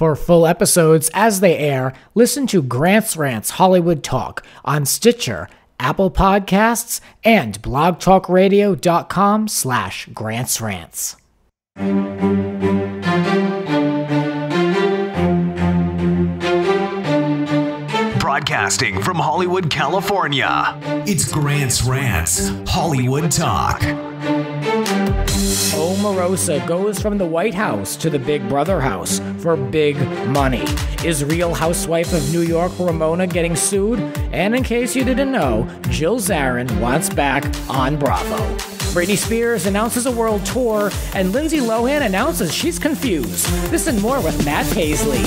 For full episodes as they air, listen to Rants Hollywood Talk on Stitcher, Apple Podcasts, and blogtalkradio.com/GrantsRants. Broadcasting from Hollywood, California, it's Grant's Rants Hollywood Talk. Omorosa goes from the White House to the Big Brother house for big money. Is Real Housewife of New York Ramona getting sued? And in case you didn't know, Jill Zarin wants back on Bravo. Britney Spears announces a world tour, and Lindsay Lohan announces she's confused. This and more with Matt Paisley.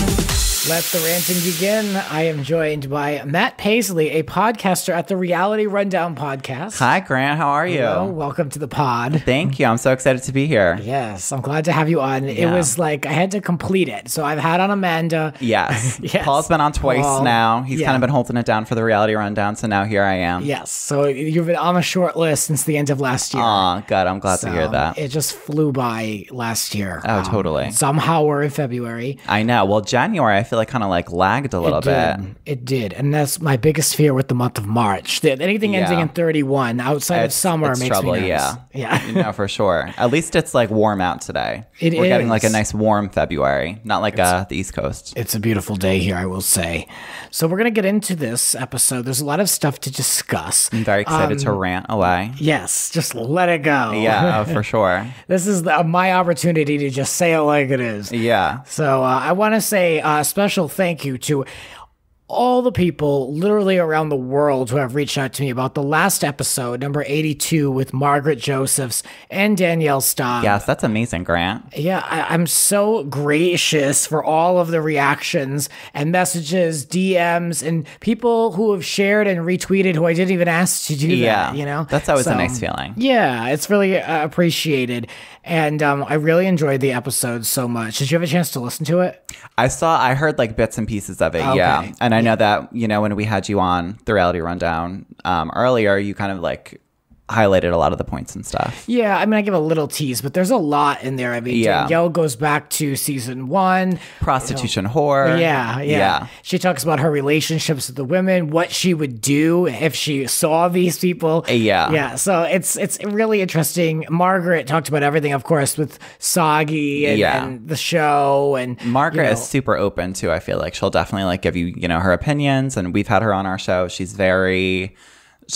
Let the ranting begin. I am joined by Matt Paisley, a podcaster at the Reality Rundown podcast. Hi, Grant. How are you? Hello. Welcome to the pod. Thank you. I'm so excited to be here. Yes, I'm glad to have you on. It was like I had to complete it. So I've had on Amanda. Yes. Paul's been on twice now. He's kind of been holding it down for the Reality Rundown, so now here I am. Yes. So you've been on a short list since the end of last year. Oh, good. I'm glad to hear that. It just flew by last year. Oh, totally. Somehow we're in February. I know. Well, January, I feel like kind of like lagged a little bit. It did. And that's my biggest fear with the month of March. Anything ending in 31 outside of summer makes trouble, me nervous. Yeah. No, for sure. At least it's like warm out today. We're getting like a nice warm February, not like the East Coast. It's a beautiful day here, I will say. So we're going to get into this episode. There's a lot of stuff to discuss. I'm very excited to rant away. Yes, just let it go. Yeah, for sure. This is my opportunity to just say it like it is. Yeah. So I want to say a special thank you to all the people literally around the world who have reached out to me about the last episode, number 82, with Margaret Josephs and Danielle Staub. Yes, that's amazing, Grant. Yeah, I'm so gracious for all of the reactions and messages, DMs, and people who have shared and retweeted who I didn't even ask to do that, you know? That's always a nice feeling. Yeah, it's really appreciated. And I really enjoyed the episode so much. Did you have a chance to listen to it? I heard like bits and pieces of it, yeah. And I know that, you know, when we had you on the Reality Rundown earlier, you kind of like highlighted a lot of the points and stuff. Yeah, I mean, I give a little tease, but there's a lot in there. I mean, Danielle goes back to season 1. Prostitution whore. Yeah. She talks about her relationships with the women, what she would do if she saw these people. Yeah, so it's really interesting. Margaret talked about everything, of course, with Soggy and the show. And Margaret is super open, too, I feel like. She'll definitely like give you, her opinions, and we've had her on our show. She'll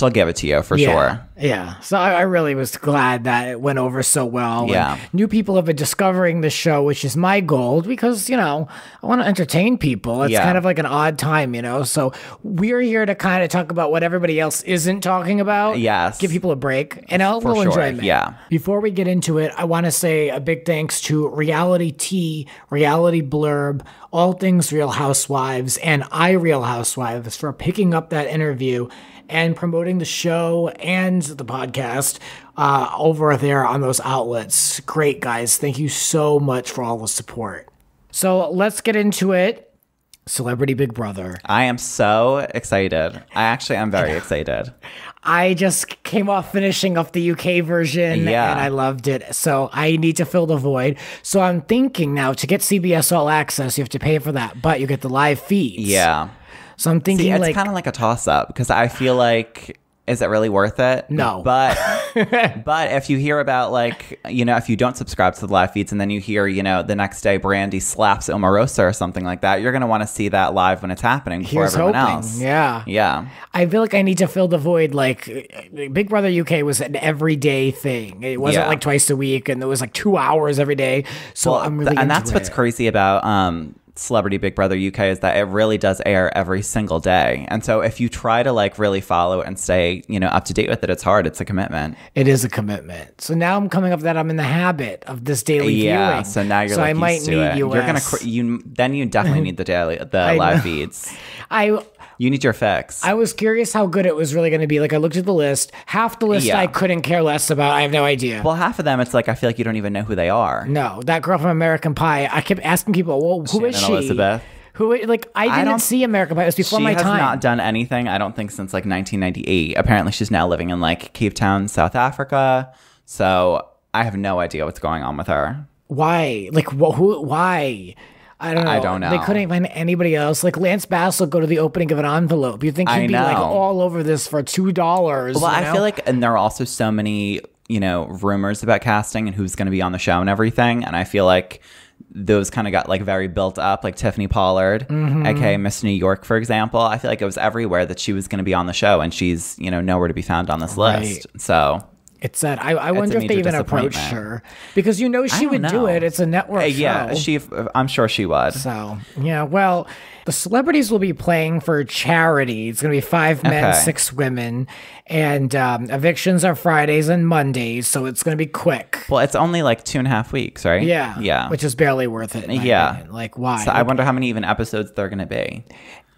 give it to you for sure. Yeah. So I really was glad that it went over so well. Yeah. And new people have been discovering the show, which is my goal because, I want to entertain people. It's kind of like an odd time, So we're here to kind of talk about what everybody else isn't talking about. Yes. Give people a break and a little enjoyment. Yeah. Before we get into it, I want to say a big thanks to Reality Tea, Reality Blurb, All Things Real Housewives, and Real Housewives for picking up that interview and promoting the show and the podcast over there on those outlets. Great, guys. Thank you so much for all the support. So let's get into it. Celebrity Big Brother. I am so excited. I actually am very excited. I just came off finishing up the UK version and I loved it. So I need to fill the void. So I'm thinking now to get CBS All Access, you have to pay for that, but you get the live feeds. Yeah. So I'm thinking it's kind of like a toss-up because I feel like, is it really worth it? No. But if you hear about if you don't subscribe to the live feeds and then you hear, the next day Brandy slaps Omorosa or something like that, you're going to want to see that live when it's happening before everyone else. Yeah. Yeah. I feel like I need to fill the void. Like Big Brother UK was an everyday thing. It wasn't like twice a week and it was like 2 hours every day. So I'm really and that's what's crazy about Celebrity Big Brother UK is that it really does air every single day. And so if you try to really follow it and stay, up to date with it, it's hard. It's a commitment. It is a commitment. So now I'm coming up that I'm in the habit of this daily viewing. So now you're I might used need to it. US. Then you definitely need the live feeds. You need your fix. I was curious how good it was really going to be. Like, I looked at the list. Half the list I couldn't care less about. I have no idea. Well, half of them, it's like, I feel like you don't even know who they are. No. That girl from American Pie, I kept asking people, well, who is she? Elizabeth. I didn't see American Pie. It was before my time. She has not done anything, I don't think, since 1998. Apparently, she's now living in Cape Town, South Africa. So I have no idea what's going on with her. Why? Why? I don't know. I don't know. They couldn't find anybody else. Like Lance Bass will go to the opening of an envelope. You think he'd be like all over this for $2? Well, I feel like, and there are also so many, rumors about casting and who's going to be on the show and everything. And I feel like those kind of got like very built up, like Tiffany Pollard, aka Miss New York, for example. I feel like it was everywhere that she was going to be on the show, and she's nowhere to be found on this list. So it's that I wonder if they even approached her, because she would do it. It's a network show. I'm sure she would. So yeah, well, the celebrities will be playing for charity. It's going to be 5 men, 6 women, and evictions are Fridays and Mondays, so it's going to be quick. Well, it's only like 2.5 weeks, right? Yeah, which is barely worth it. Opinion. Like why? So I wonder how many even episodes they're going to be.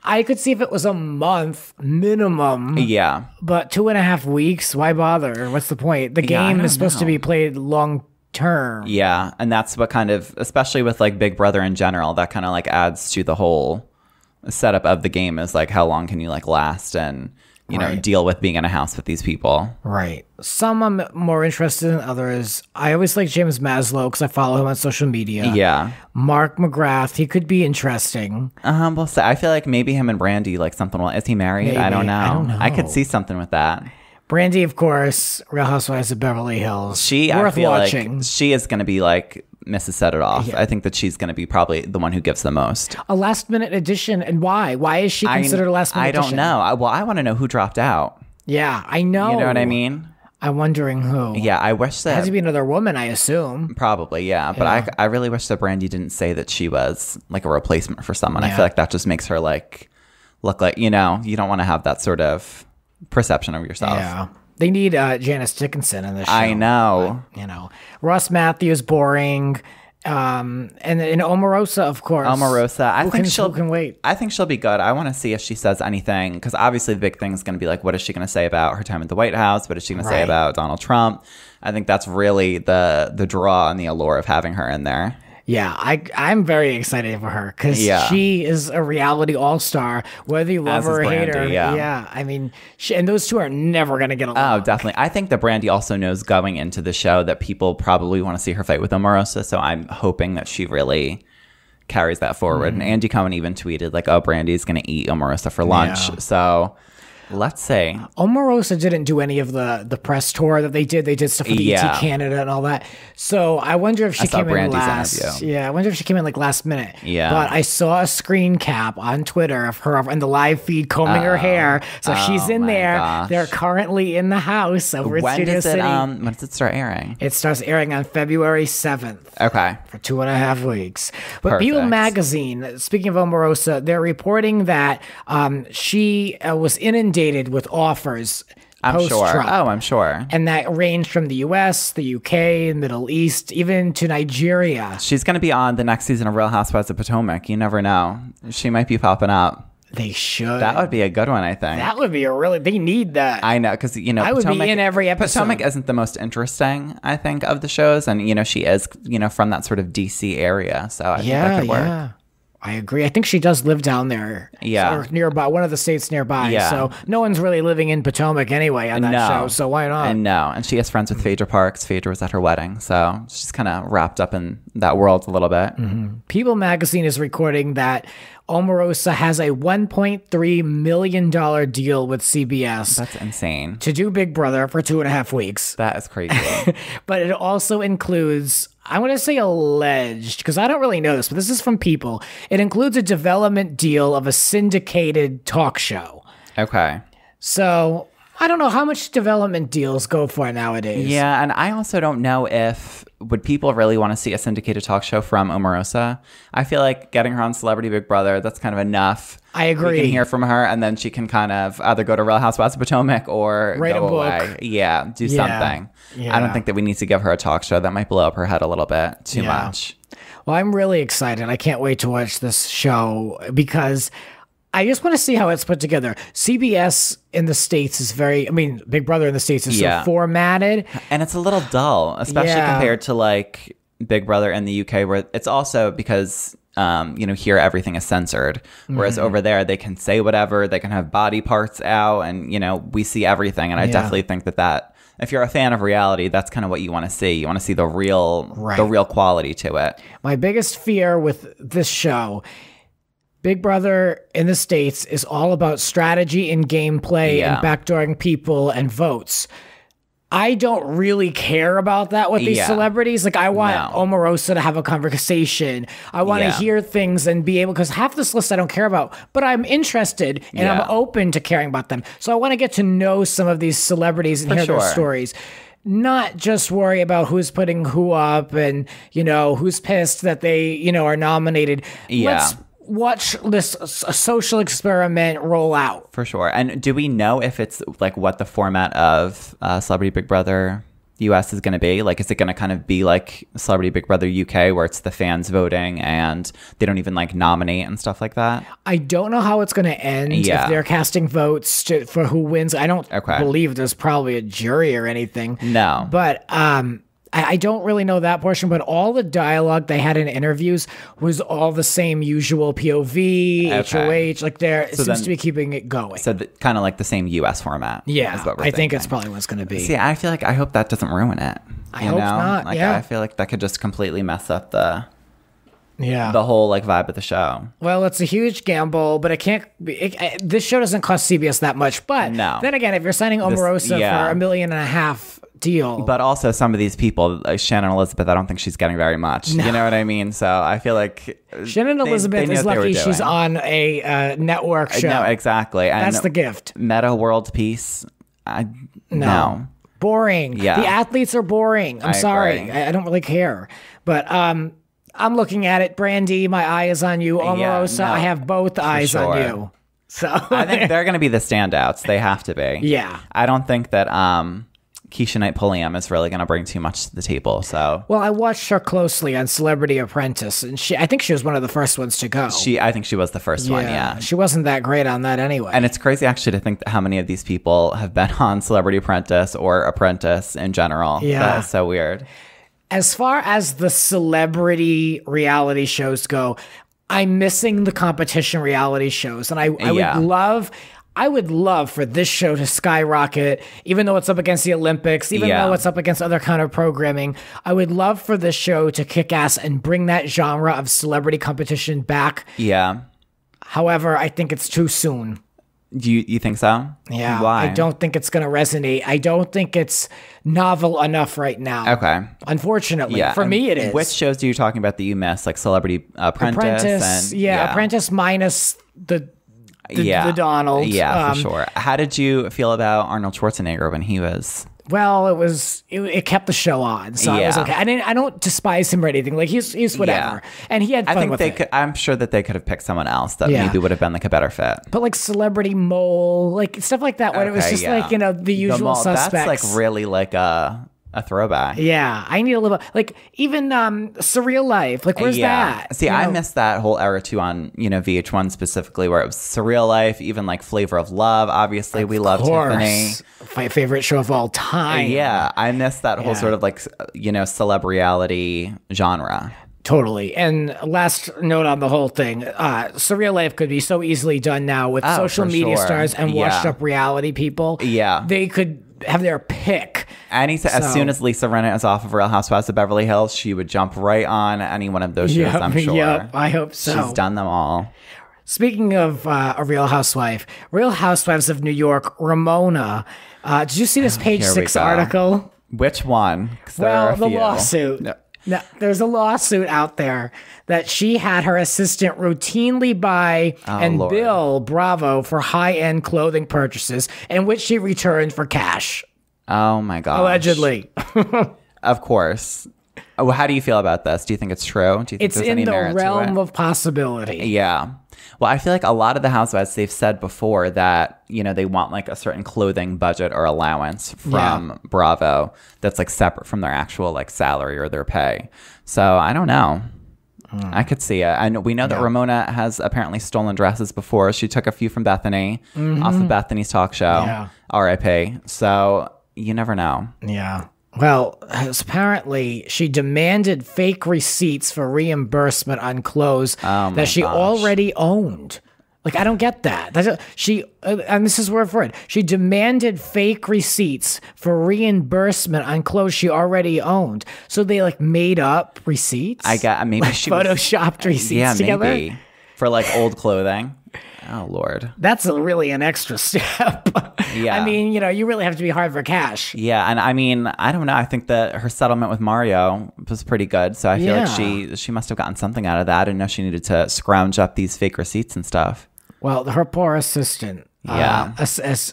I could see if it was a month minimum. Yeah. But 2.5 weeks, why bother? What's the point? The game is supposed to be played long term. Yeah. And that's what kind of, especially with like Big Brother in general, that kind of like adds to the whole setup of the game, is like how long can you like last and deal with being in a house with these people. Right. Some I'm more interested in, others. I always like James Maslow because I follow him on social media. Yeah. Mark McGrath, he could be interesting. Well, so I feel like maybe him and Brandy, like something. Is he married? Maybe. I don't know. I don't know. I could see something with that. Brandy, of course, Real Housewives of Beverly Hills. I feel watching. Like she is going to be like Mrs. Set It Off. Yeah. I think that she's going to be probably the one who gives the most. A last minute addition, and why? Why is she considered a last minute addition? I don't know. I want to know who dropped out. Yeah, I know. You know what I mean? I'm wondering who. Yeah, I wish that... It has to be another woman, I assume. Probably, yeah. But I really wish that Brandy didn't say that she was like a replacement for someone. I feel like that just makes her like look like, you don't want to have that sort of perception of yourself. Yeah. They need Janice Dickinson in this show. I know. But, Ross Matthews, boring. And Omorosa, of course. Omorosa, I think she'll can wait. I think she'll be good. I want to see if she says anything, because obviously the big thing is going to be like, what is she going to say about her time at the White House? What is she going to say about Donald Trump? I think that's really the draw and the allure of having her in there. Yeah, I'm very excited for her because she is a reality all-star, whether you love her or hate her. Yeah. I mean, and those two are never going to get along. Oh, definitely. I think that Brandy also knows going into the show that people probably want to see her fight with Omorosa, so I'm hoping that she really carries that forward. And Andy Cohen even tweeted, like, oh, Brandy's going to eat Omorosa for lunch. Yeah. So... let's say Omorosa didn't do any of the press tour that they did. They did stuff with ET Canada and all that. So I wonder if she came in last. Interview. Yeah, I wonder if she came in like last minute. Yeah. But I saw a screen cap on Twitter of her in the live feed combing her hair. So she's in there. Gosh. They're currently in the house over at Studio City. When does it start airing? It starts airing on February 7th. Okay. For 2.5 weeks. But People Magazine, speaking of Omorosa, they're reporting that she was inundated with offers post-Trump. I'm sure. And that ranged from the U.S., the U.K., Middle East, even to Nigeria. She's going to be on the next season of Real Housewives of Potomac. You never know. She might be popping up. They should. That would be a good one, I think. That would be they need that. I know, because, I would be in every episode. Potomac isn't the most interesting, I think, of the shows. And, she is, from that sort of D.C. area. So I think that could work. Yeah. I agree. I think she does live down there. Yeah. Or nearby, one of the states nearby. Yeah. So no one's really living in Potomac anyway on that show. So why not? And she has friends with Phaedra Parks. Phaedra was at her wedding. So she's kind of wrapped up in that world a little bit. Mm-hmm. People Magazine is recording that Omorosa has a $1.3 million deal with CBS. That's insane. To do Big Brother for 2.5 weeks. That is crazy. But it also includes... I'm going to say alleged, because I don't really know this, but this is from People. It includes a development deal of a syndicated talk show. Okay. So I don't know how much development deals go for nowadays. Yeah, and I also don't know if would people really want to see a syndicated talk show from Omorosa. I feel like getting her on Celebrity Big Brother, that's kind of enough. I agree. We can hear from her, and then she can kind of either go to Real Housewives of Potomac or write go a book. Away. Yeah, do something. Yeah. I don't think that we need to give her a talk show. That might blow up her head a little bit too much. Well, I'm really excited. I can't wait to watch this show because I just want to see how it's put together. CBS in the States is Big Brother in the States is so formatted. And it's a little dull, especially compared to like Big Brother in the UK, where it's also because... here everything is censored, whereas over there they can say whatever, they can have body parts out, and we see everything. And I definitely think that if you're a fan of reality, that's kind of what you want to see. You want to see the real quality to it. My biggest fear with this show, Big Brother in the States, is all about strategy and gameplay and backdooring people and votes. I don't really care about that with these celebrities. Like, I want Omorosa to have a conversation. I want to hear things and be able, because half this list I don't care about, but I'm interested and I'm open to caring about them. So I want to get to know some of these celebrities and hear their stories. Not just worry about who's putting who up and, you know, who's pissed that they, you know, are nominated. Let's watch this social experiment roll out. For sure. And do we know if it's like what the format of Celebrity Big Brother US is going to be? Like, is it going to kind of be like Celebrity Big Brother UK where it's the fans voting and they don't even like nominate and stuff like that? I don't know how it's going to end if they're casting votes for who wins. I don't believe there's probably a jury or anything. No. But I don't really know that portion, but all the dialogue they had in interviews was all the same usual POV, HOH, like it seems to be keeping it going. So kind of like the same US format. Yeah, I think it's probably what's going to be. See, I feel like I hope that doesn't ruin it. I hope not, like, I feel like that could just completely mess up the whole like vibe of the show. Well, it's a huge gamble, but it can't be, this show doesn't cost CBS that much. But then again, if you're signing Omorosa for $1.5 million deal. But also some of these people, like Shannon Elizabeth, I don't think she's getting very much. No. You know what I mean? So I feel like Shannon Elizabeth is lucky she's on a network show. No, exactly. And that's the gift. Meta World Peace, no. Boring. Yeah. The athletes are boring. I'm sorry. I don't really care. But I'm looking at it. Brandy, my eye is on you. Omorosa, I have both eyes on you. So I think they're going to be the standouts. They have to be. Yeah. I don't think that Keisha Knight Pulliam is really going to bring too much to the table. So, well, I watched her closely on Celebrity Apprentice, and I think she was one of the first ones to go. I think she was the first one. Yeah, she wasn't that great on that anyway. And it's crazy actually to think how many of these people have been on Celebrity Apprentice or Apprentice in general. Yeah, that is so weird. As far as the celebrity reality shows go, I'm missing the competition reality shows, and I would love for this show to skyrocket, even though it's up against the Olympics, even though it's up against other kind of programming. I would love for this show to kick ass and bring that genre of celebrity competition back. Yeah. However, I think it's too soon. You think so? Yeah. Why? I don't think it's going to resonate. I don't think it's novel enough right now. Okay. Unfortunately. For me, it is. Which shows are you talking about that you missed? Like Celebrity Apprentice? Apprentice minus the Donald. Yeah, for sure. How did you feel about Arnold Schwarzenegger when he was... Well, it kept the show on, so I was okay. I don't despise him or anything. Like he's whatever, and he had fun with it. I'm sure that they could have picked someone else that maybe would have been like a better fit. But like Celebrity Mole, like stuff like that, when it was just like the usual suspects. That's like really like a throwback. Yeah, I need a little like even Surreal Life. Like where's that? See, I missed that whole era too on VH1 specifically, where it was Surreal Life, even like Flavor of Love. Obviously, we love Tiffany. My favorite show of all time. Yeah, I missed that whole sort of like celeb reality genre. Totally. And last note on the whole thing, Surreal Life could be so easily done now with social media stars and washed up reality people. Yeah. They could have their pick. And as soon as Lisa Rinna is off of Real Housewives of Beverly Hills, she would jump right on any one of those shows, I'm sure. Yep, I hope so. She's done them all. Speaking of a Real Housewife, Real Housewives of New York, Ramona. Did you see this Page 6 article? Which one? Well, the lawsuit. No, there's a lawsuit out there that she had her assistant routinely buy bill Bravo for high-end clothing purchases, in which she returned for cash. Oh my gosh. Allegedly. Of course. Oh, how do you feel about this? Do you think it's true? Do you think it's in the realm of possibility? Yeah. Well, I feel like a lot of the housewives, they've said before that, they want like a certain clothing budget or allowance from Bravo that's like separate from their actual like salary or their pay. So I don't know. I could see it. And we know that Ramona has apparently stolen dresses before. She took a few from Bethany off of Bethany's talk show, RIP. So you never know. Yeah. Well, apparently she demanded fake receipts for reimbursement on clothes that she already owned. Like, I don't get that. And this is word for it. She demanded fake receipts for reimbursement on clothes she already owned. So they like made up receipts. Maybe like she photoshopped receipts together. Maybe for like old clothing. Oh Lord, that's really an extra step. Yeah, I mean, you really have to be hard for cash. Yeah, and I mean, I don't know. I think that her settlement with Mario was pretty good, so I feel like she must have gotten something out of that. I didn't know she needed to scrounge up these fake receipts and stuff. Well, her poor assistant. Yeah.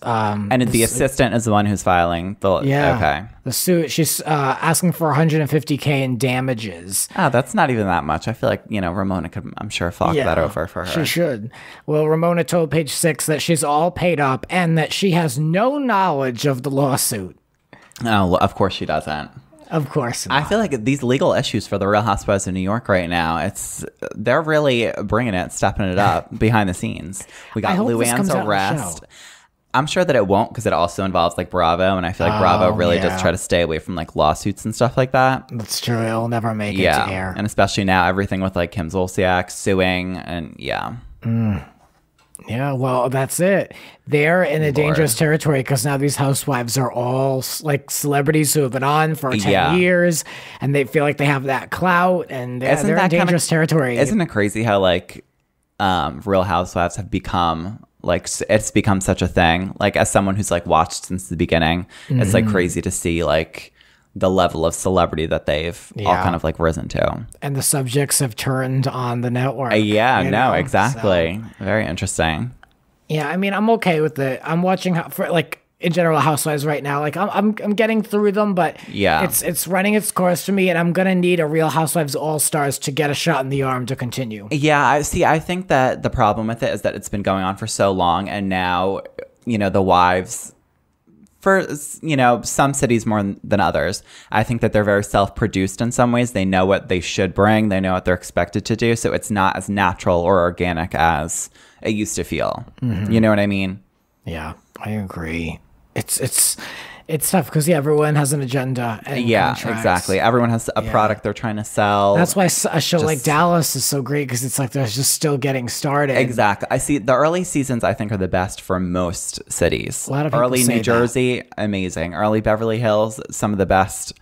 And the assistant is the one who's filing the. Yeah. Okay. The suit. She's asking for $150K in damages. Oh, that's not even that much. I feel like Ramona could, I'm sure, fuck that over for her. She should. Well, Ramona told Page 6 that she's all paid up and that she has no knowledge of the lawsuit. Oh, well, of course she doesn't. Of course not. I feel like these legal issues for the Real Housewives of New York right now, they're really bringing it, stepping it up behind the scenes. We got Luann's arrest. I'm sure that it won't because it also involves like Bravo, and I feel like Bravo really does try to stay away from like lawsuits and stuff like that. That's true. It'll never make it to air. And especially now, everything with like Kim Zolciak suing and Yeah, well, that's it. They're in a dangerous territory because now these housewives are all like celebrities who have been on for 10 years, and they feel like they have that clout, and they're in dangerous territory. Isn't it crazy how like Real Housewives have become like, it's become such a thing? Like, as someone who's like watched since the beginning, it's like crazy to see like the level of celebrity that they've all kind of like risen to. And the subjects have turned on the network. Exactly. So. Very interesting. Yeah, I mean, I'm okay with it. I'm watching in general Housewives right now. Like I'm getting through them, but it's running its course for me, and I'm gonna need a Real Housewives All Stars to get a shot in the arm to continue. Yeah, I think that the problem with it is that it's been going on for so long, and now the wives, for some cities more than others, I think that they're very self-produced in some ways. They know what they should bring. They know what they're expected to do. So it's not as natural or organic as it used to feel. Mm-hmm. You know what I mean? Yeah, I agree. It's tough because everyone has an agenda. And contracts. Exactly. Everyone has a product they're trying to sell. That's why a show like Dallas is so great, because it's like they're just still getting started. Exactly. I see the early seasons, I think, are the best for most cities. A lot of people early say New Jersey, amazing. Early Beverly Hills, some of the best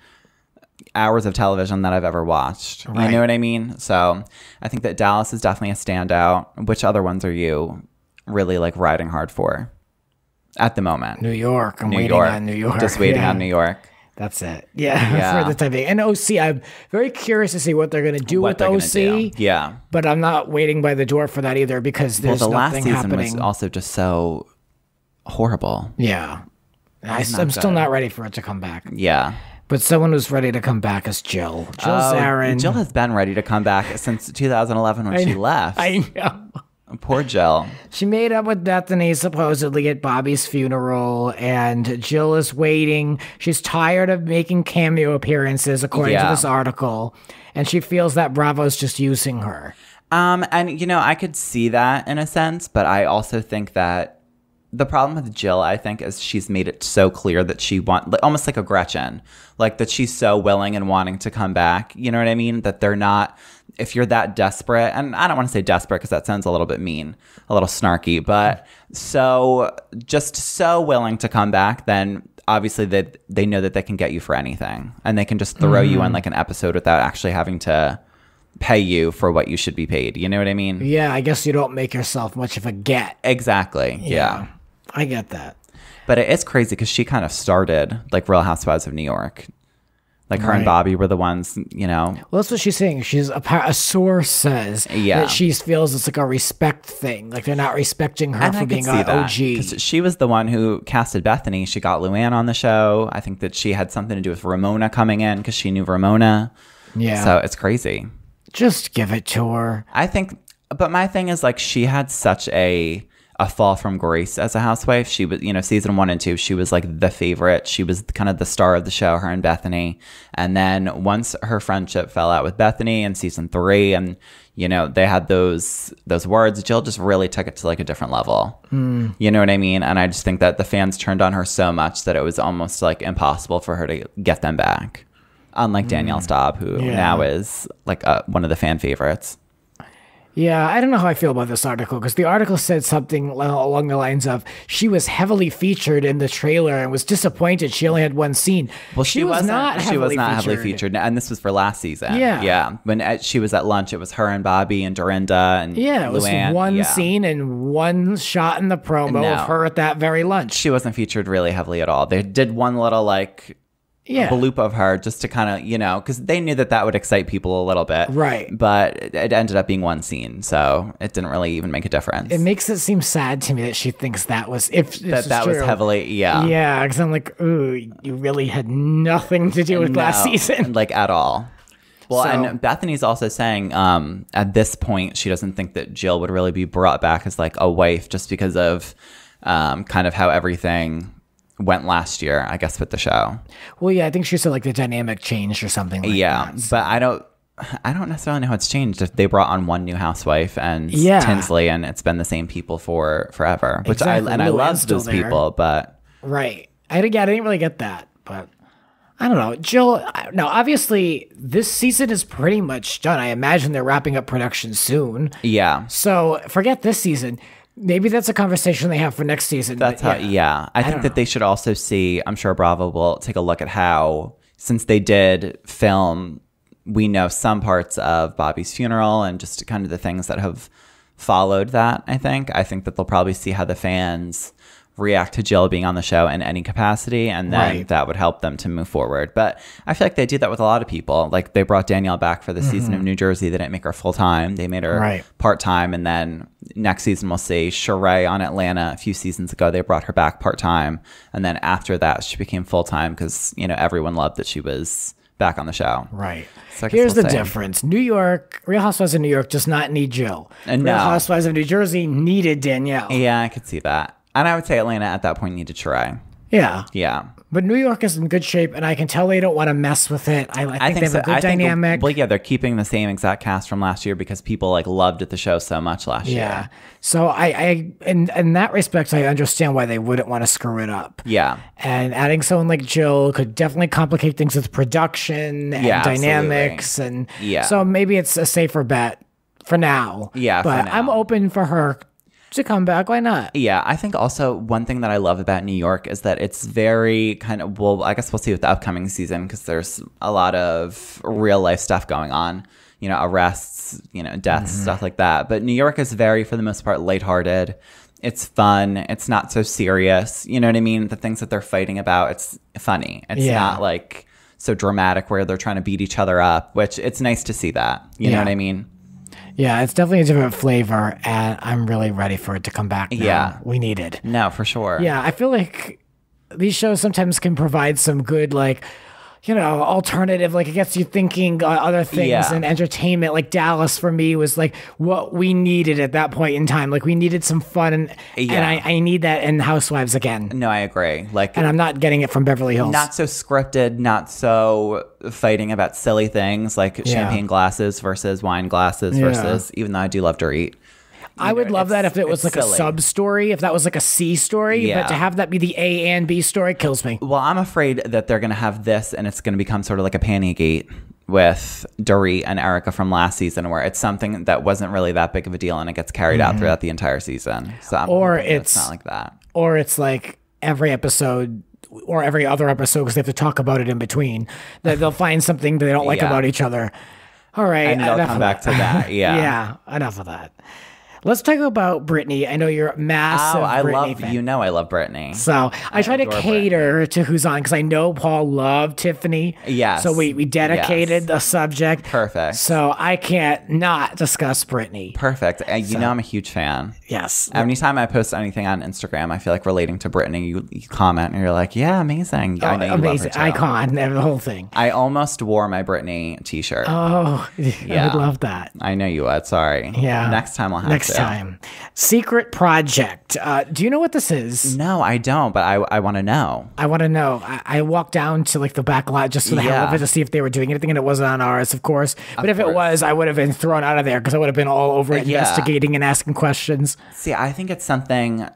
hours of television that I've ever watched. Right. You know what I mean? So I think that Dallas is definitely a standout. Which other ones are you really like riding hard for at the moment? New York. I'm waiting on New York. Just waiting on New York. That's it. Yeah. For the time being. And OC, I'm very curious to see what they're going to do with OC. Yeah. But I'm not waiting by the door for that either, because there's nothing happening. The last season was also just so horrible. Yeah. I'm still not ready for it to come back. Yeah. But someone who's ready to come back is Jill. Zarin. Jill has been ready to come back since 2011 when she left. I know. Poor Jill. She made up with Bethany supposedly at Bobby's funeral, and Jill is waiting. She's tired of making cameo appearances, according to this article, and she feels that Bravo's just using her. And I could see that in a sense, but I also think that the problem with Jill, I think, is she's made it so clear that she wants, almost like a Gretchen, like that she's so willing and wanting to come back. You know what I mean? That they're not, if you're that desperate, and I don't want to say desperate because that sounds a little bit mean, a little snarky, but so willing to come back, then obviously they know that they can get you for anything, and they can just throw you on like an episode without actually having to pay you for what you should be paid. You know what I mean? Yeah, I guess you don't make yourself much of a get. Exactly. Yeah. I get that. But it is crazy because she kind of started like Real Housewives of New York. Like her and Bobby were the ones, Well, that's what she's saying. She's a source says that she feels it's like a respect thing. Like they're not respecting her for being an OG. Because she was the one who casted Bethany. She got Luann on the show. I think that she had something to do with Ramona coming in because she knew Ramona. Yeah. So it's crazy. Just give it to her. I think, but my thing is like she had such a fall from grace as a housewife. She was, season 1 and 2, she was like the favorite. She was kind of the star of the show, her and Bethany. And then once her friendship fell out with Bethany in season 3, and they had those words, Jill just really took it to like a different level. You know what I mean? And I just think that the fans turned on her so much that it was almost like impossible for her to get them back. Unlike Danielle Staub, who now is like one of the fan favorites. Yeah, I don't know how I feel about this article because the article said something along the lines of she was heavily featured in the trailer and was disappointed she only had one scene. Well, she was not heavily featured, and this was for last season. Yeah. When she was at lunch, it was her and Bobby and Dorinda and it was Luann. One scene and one shot in the promo of her at that very lunch. She wasn't featured really heavily at all. They did one little bloop of her just to kind of, because they knew that would excite people a little bit. Right. But it ended up being one scene, so it didn't really even make a difference. It makes it seem sad to me that she thinks that was, if that was heavily, Yeah, because I'm like, ooh, you really had nothing to do with last season. At all. Well, and Bethany's also saying at this point, she doesn't think that Jill would really be brought back as a wife just because of kind of how everything went last year, I guess, with the show. Well, yeah, I think she said the dynamic changed or something like that. So. But I don't necessarily know how it's changed. If they brought on one new housewife and Tinsley, and it's been the same people for forever, which I love those people, but right. I didn't really get that, but I don't know. Jill, no, obviously this season is pretty much done. I imagine they're wrapping up production soon. Yeah. So forget this season. Maybe that's a conversation they have for next season. I think that they should also see, I'm sure Bravo will take a look at how, since they did film, we know some parts of Bobby's funeral and just kind of the things that have followed that, I think that they'll probably see how the fans react to Jill being on the show in any capacity, and then that would help them to move forward. But I feel like they do that with a lot of people. They brought Danielle back for the season of New Jersey. They didn't make her full-time. They made her part-time, and then next season we'll see Sheree on Atlanta a few seasons ago. They brought her back part-time, and then after that she became full-time because, everyone loved that she was back on the show. Right. So here's the difference. New York, Real Housewives of New York does not need Jill. And Real Housewives of New Jersey needed Danielle. Yeah, I could see that. And I would say Atlanta at that point needed Sheree. Yeah. Yeah. But New York is in good shape, and I can tell they don't want to mess with it. I think they have a good dynamic. They're keeping the same exact cast from last year because people loved the show so much last year. Yeah. So I in that respect, I understand why they wouldn't want to screw it up. Yeah. And adding someone like Jill could definitely complicate things with production and dynamics. Absolutely. And so maybe it's a safer bet for now. Yeah. But I'm open for her to come back. Why not? Yeah, I think also one thing that I love about New York is that it's very kind of, I guess we'll see with the upcoming season because there's a lot of real life stuff going on, arrests, deaths, stuff like that. But New York is very, for the most part, lighthearted. It's fun. It's not so serious. You know what I mean? The things that they're fighting about, it's funny. It's not so dramatic where they're trying to beat each other up, which it's nice to see that. You know what I mean? Yeah, it's definitely a different flavor, and I'm really ready for it to come back now. Yeah. We need it. No, for sure. Yeah, I feel like these shows sometimes can provide some good, alternative, it gets you thinking other things and entertainment. Dallas for me was what we needed at that point in time. We needed some fun, and I need that in Housewives again. No, I agree. And I'm not getting it from Beverly Hills. Not so scripted, not so fighting about silly things like champagne glasses versus wine glasses versus, even though I do love to eat. I would love that if it was a sub story, if that was a C story, but to have that be the A and B story kills me. Well, I'm afraid that they're going to have this and it's going to become sort of like a Pantygate with Dorit and Erica from last season, where it's something that wasn't really that big of a deal and it gets carried out throughout the entire season. So it's not like that. Or it's every episode or every other episode because they have to talk about it in between. That they'll find something that they don't like about each other. All right. And they'll come back to that. Yeah. Yeah. Enough of that. Let's talk about Britney. I know you're a massive Britney fan. I love Britney. So I try to cater to who's on because I know Paul loved Tiffany. Yes. So we dedicated the subject. Perfect. So I can't not discuss Britney. Perfect. You know I'm a huge fan. Yes. Anytime I post anything on Instagram, I feel like relating to Britney, you comment and you're like, yeah, amazing. I know you amazing. Love her too. Icon, the whole thing. I almost wore my Britney t-shirt. Oh, yeah. I would love that. I know you would. Sorry. Yeah. Next time I'll have to. time. Secret Project. Do you know what this is? No, I don't, but I want to know. I want to know. I walked down to like the back lot just for the hell of it to see if they were doing anything, and it wasn't on ours, of course. But if it was, I would have been thrown out of there because I would have been all over investigating and asking questions. See, I think it's something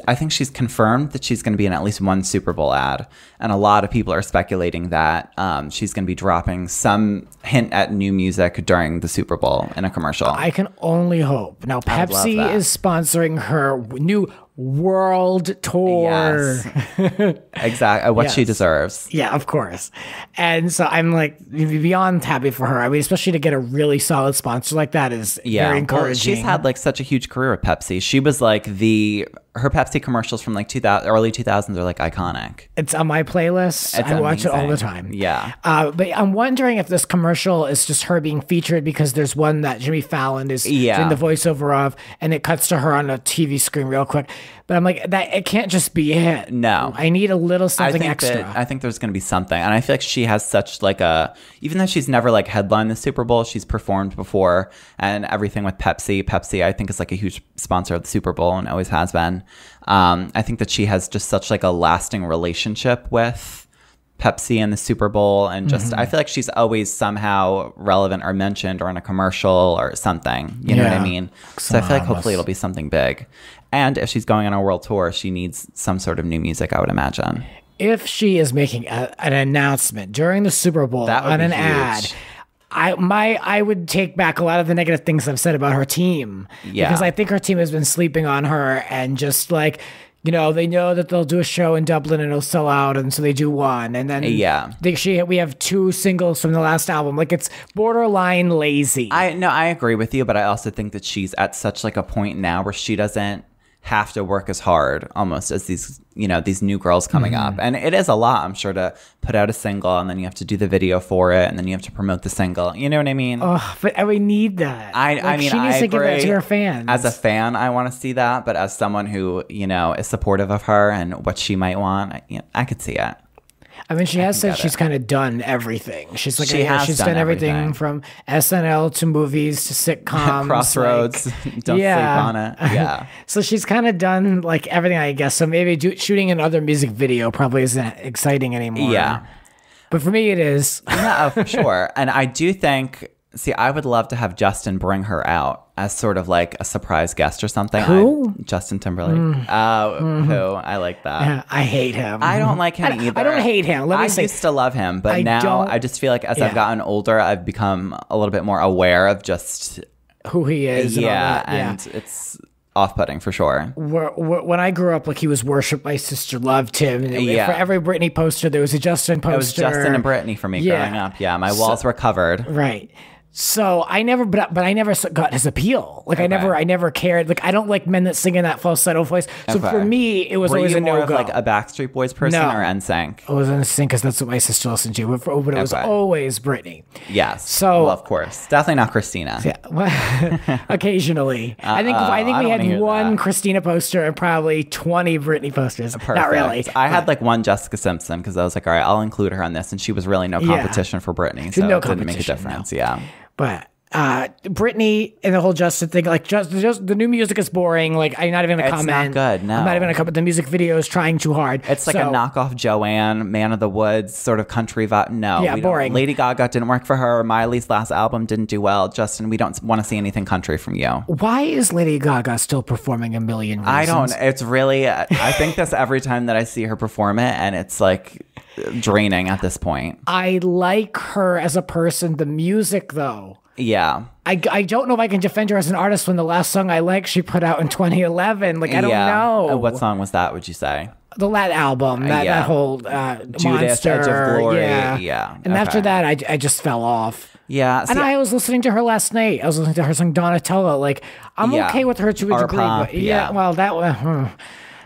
I think she's confirmed that she's going to be in at least one Super Bowl ad, and a lot of people are speculating that she's going to be dropping some hint at new music during the Super Bowl in a commercial. I can only hope. Now, Pepsi is sponsoring her new world tour. Yes. Exactly. What she deserves. Yeah, of course. And so I'm like beyond happy for her. I mean, especially to get a really solid sponsor like that is very encouraging. Well, she's had like such a huge career with Pepsi. She was like her Pepsi commercials from like early 2000s are like iconic. It's on my playlist. I watch it all the time. Yeah. But I'm wondering if this commercial is just her being featured because there's one that Jimmy Fallon is doing the voiceover of, and it cuts to her on a TV screen real quick. But I'm like, that it can't just be it. No. I need a little something extra. I think there's going to be something. And I feel like she has such like even though she's never like headlined the Super Bowl, she's performed before and everything with Pepsi. Pepsi, I think, is like a huge sponsor of the Super Bowl and always has been. I think that she has just such like a lasting relationship with Pepsi and the Super Bowl, and just I feel like she's always somehow relevant or mentioned or in a commercial or something. You know what I mean? So I feel like hopefully it'll be something big. And if she's going on a world tour, she needs some sort of new music, I would imagine. If she is making an announcement during the Super Bowl on an ad, I would take back a lot of the negative things I've said about her team. Yeah. Because I think her team has been sleeping on her, and just like, you know, they know that they'll do a show in Dublin and it'll sell out, and so they do one. And then we have 2 singles from the last album. Like, it's borderline lazy. I agree with you, but I also think that she's at such like a point now where she doesn't have to work as hard almost as these new girls coming up. And it is a lot, I'm sure, to put out a single, and then you have to do the video for it, and then you have to promote the single. You know what I mean? Oh, but we need that. I mean, she needs to give that to her fans. As a fan, I want to see that, but as someone who, is supportive of her and what she might want, I could see it. I mean, she has said she's kind of done everything. She's like, she's done everything from SNL to movies to sitcoms. Crossroads. Like, don't sleep on it. Yeah. So she's kind of done like everything, I guess. So maybe shooting another music video probably isn't exciting anymore. Yeah. But for me, it is. Yeah, for sure. And I do think, I would love to have Justin bring her out as sort of like a surprise guest or something. Who? Justin Timberlake. Who? I like that. Yeah, I hate him. I don't like him either. I don't hate him. I used to love him, but now I just feel like as I've gotten older, I've become a little bit more aware of just who he is. And it's off-putting for sure. When I grew up, like, he was worshipped. My sister loved him. And for every Britney poster, there was a Justin poster. It was Justin and Britney for me growing up. Yeah, my walls were covered. Right. So I never, but I never got his appeal. Like, I never cared. Like, I don't like men that sing in that falsetto voice. So for me, it was always a no-go. Were you more of like a Backstreet Boys person or NSYNC? I was NSYNC because that's what my sister listened to. But it was always Britney. Yes. So, well, of course, definitely not Christina. Yeah. Occasionally, I think we had one Christina poster and probably 20 Britney posters. Perfect. Not really. I had like one Jessica Simpson because I was like, all right, I'll include her on this, and she was really no competition for Britney, so it didn't make a difference. No. Yeah. But Britney and the whole Justin thing, like, just the new music is boring. Like, I'm not even gonna comment. It's not good. No, I'm not even gonna comment. The music video is trying too hard. It's like a knockoff Joanne, Man of the Woods, sort of country vibe. No, boring. Lady Gaga didn't work for her. Miley's last album didn't do well. Justin, we don't want to see anything country from you. Why is Lady Gaga still performing A Million Reasons? I don't. It's really. I think this every time that I see her perform it, and it's like draining at this point. I like her as a person. The music, though. Yeah. I don't know if I can defend her as an artist when the last song I like she put out in 2011. Like, I don't know. What song was that, would you say? The Lat album, that whole Judas, Monster. Edge of Glory. Yeah. And after that, I just fell off. Yeah. And I was listening to her last night. I was listening to her song Donatella. Like, I'm okay with her to a degree. Pop, but well, that was...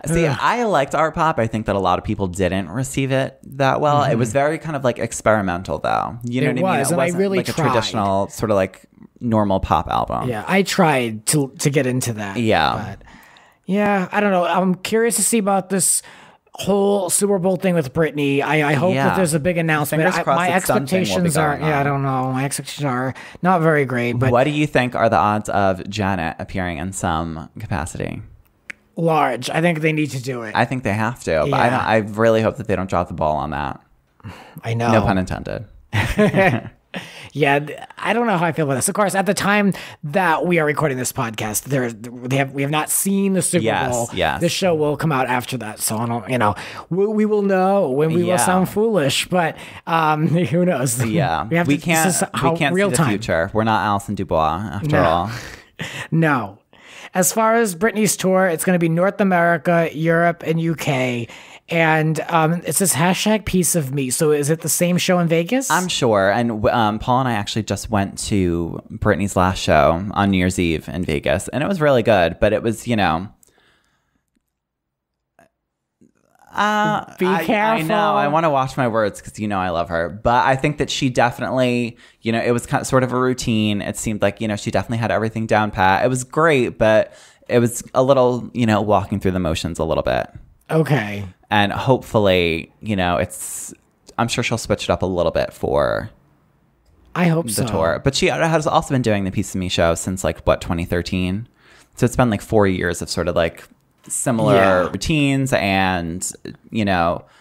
See, I liked art pop. I think that a lot of people didn't receive it that well. It was very kind of like experimental, though. You know what I mean? It wasn't I really like a traditional sort of like normal pop album. Yeah, I tried to get into that. Yeah. But yeah, I don't know. I'm curious to see about this whole Super Bowl thing with Britney. I hope that there's a big announcement. My expectations are, I don't know. My expectations are not very great. But what do you think are the odds of Janet appearing in some capacity? Large. I think they need to do it. I think they have to, but I really hope that they don't drop the ball on that. I know. No pun intended. Yeah, I don't know how I feel about this. Of course, at the time that we are recording this podcast, we have not seen the Super Bowl. Yes. This show will come out after that, so I don't. We will know when we will sound foolish, but who knows? Yeah, we can't see the future. We're not Alison Dubois after all. No. As far as Britney's tour, it's going to be North America, Europe, and UK. And it says #piece of me. So is it the same show in Vegas? I'm sure. And Paul and I actually just went to Britney's last show on New Year's Eve in Vegas. And it was really good. But it was, be careful. I know. I want to watch my words because I love her. But I think that she definitely, it was sort of a routine. It seemed like, she definitely had everything down pat. It was great, but it was a little, walking through the motions a little bit. Okay. And hopefully, I'm sure she'll switch it up a little bit for the tour. But she has also been doing the Piece of Me show since 2013. So it's been 4 years of sort of similar routines and,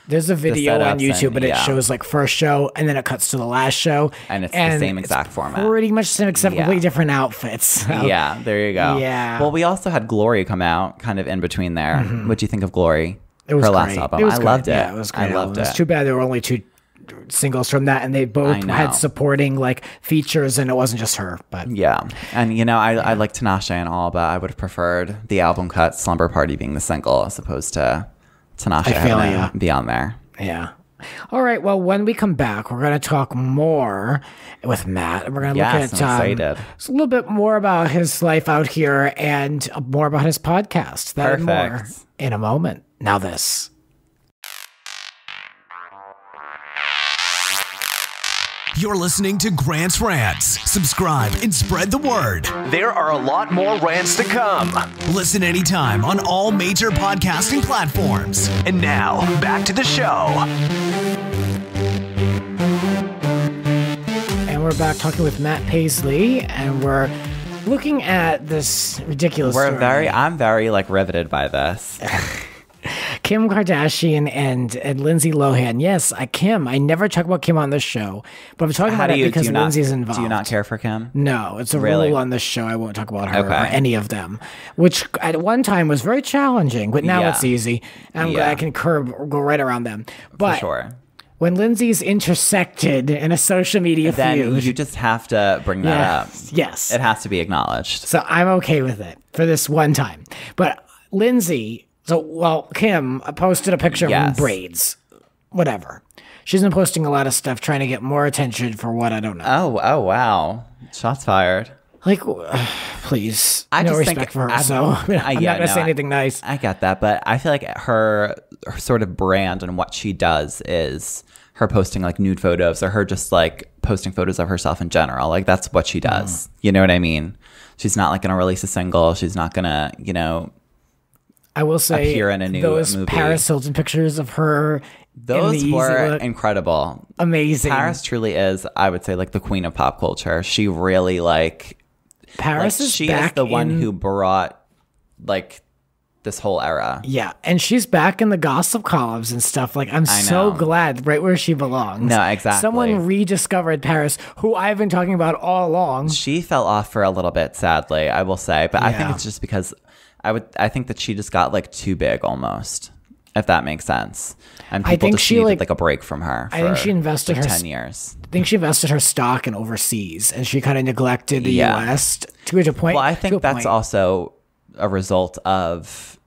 There's a video on YouTube, but it shows first show and then it cuts to the last show. And it's the same exact format. Pretty much the same, except completely different outfits. So. Yeah, there you go. Yeah. Well, we also had Glory come out kind of in between there. Mm-hmm. What do you think of Glory? It was her great. last album. I loved it. Yeah, it was great. I loved it. It's too bad there were only 2 singles from that, and they both had supporting features, and it wasn't just her. But yeah, and I like Tinashe and all, but I would have preferred the album cut "Slumber Party" being the single as opposed to Tinashe having to be on there. Yeah. All right. Well, when we come back, we're going to talk more with Matt. We're going to look at a little bit more about his life out here and more about his podcast. That and more in a moment. Now this. You're listening to Grant's Rants. Subscribe and spread the word. There are a lot more rants to come. Listen anytime on all major podcasting platforms. And now, back to the show. And we're back talking with Matt Paisley, and we're looking at this ridiculous story. I'm very riveted by this. Kim Kardashian and Lindsay Lohan. Yes, Kim. I never talk about Kim on this show, but I'm talking about it because Lindsay's involved. Do you not care for Kim? No, it's a rule on this show. I won't talk about her or any of them, which at one time was very challenging, but now it's easy. And I'm glad I can go right around them. But for sure. When Lindsay's intersected in a social media feud, you just have to bring that up. Yes. It has to be acknowledged. So I'm okay with it for this one time. But Lindsay... Kim posted a picture of braids. Whatever. She's been posting a lot of stuff trying to get more attention for what I don't know. Oh, wow. Shots fired. Please. I no just respect for her, so I'm not going to say anything nice. I get that, but I feel like her sort of brand and what she does is her posting nude photos or her just posting photos of herself in general. That's what she does. You know what I mean? She's not going to release a single. She's not going to, I will say appear in a new those movie. Paris Hilton pictures of her. Those were incredible. Amazing. Paris truly is, I would say, the queen of pop culture. She really Paris is she back is the one who brought this whole era. Yeah, and she's back in the gossip columns and stuff. I'm so glad, right where she belongs. No, exactly. Someone rediscovered Paris, who I've been talking about all along. She fell off for a little bit, sadly, I will say, but I think it's just because I think that she just got too big almost, if that makes sense. And people just needed a break from her. I think she invested her 10 years. I think she invested her stock in overseas, and she kind of neglected the U.S. to a point. Well, I think that's also a result of